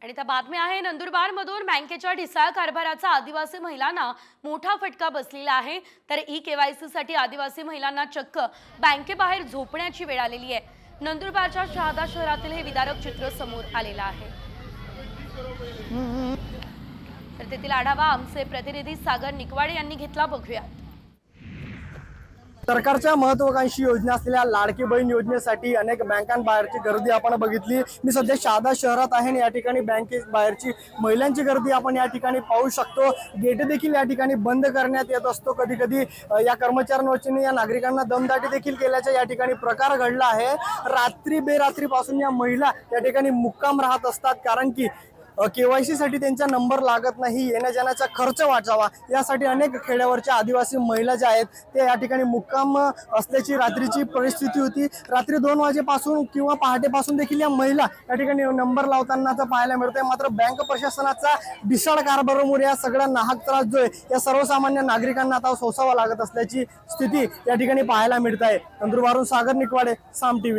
आणि त्या बातमी आहे नंदुरबारमधून बँकेच्या ढिसाळ कारभाराचा आदिवासी महिलांना मोठा फटका बसलेला आहे। तर ई-केवायसी साठी आदिवासी महिलांना चक्क बँकेबाहेर झोपण्याची वेळ आलेली आहे। नंदुरबारच्या शहादा शहरातील हे विदारक चित्र समोर आलेलं आहे। तर तेथील आढावा आमचे प्रतिनिधी सागर निकवाडे यांनी घेतला, बघूया। सरकारच्या महत्त्वाकांक्षी योजना असलेल्या लाडकी बहीण योजनेसाठी अनेक बँकांबाहेरची गर्दी आपण बघितली। मी सध्या शहादा शहरात आहे आणि या ठिकाणी बँकेबाहेरची महिलांची गर्दी आपण या ठिकाणी पाहू शकतो। गेट देखील या ठिकाणी बंद करण्यात येत असतो। कधी कधी या कर्मचाऱ्यांवरची या नागरिकांना दमदाटी देखील केल्याचा या ठिकाणी प्रकार घडला आहे। रात्री बेरात्रीपासून या महिला या ठिकाणी मुक्काम राहत असतात, कारण की केवायसी साठी त्यांचा नंबर लागत नाही, येण्या जाण्याचा खर्च वाचावा यासाठी अनेक खेड्यावरच्या आदिवासी महिला ज्या आहेत ते या ठिकाणी मुक्काम असल्याची रात्रीची परिस्थिती होती। रात्री 2 वाजेपासून किंवा पहाटेपासून देखील या महिला या ठिकाणी नंबर लावतानाच पाहायला मिळतंय। मात्र बँक प्रशासनाचा ढिसाळ कारभारामुळे या सगळ्या नाहक त्रास जो आहे या सर्वसामान्य नागरिकांना आता सोसावा लागत असल्याची स्थिती या ठिकाणी पाहायला मिळत आहे। नंदुरबारहून सागर निकवाडे, साम टीव्ही।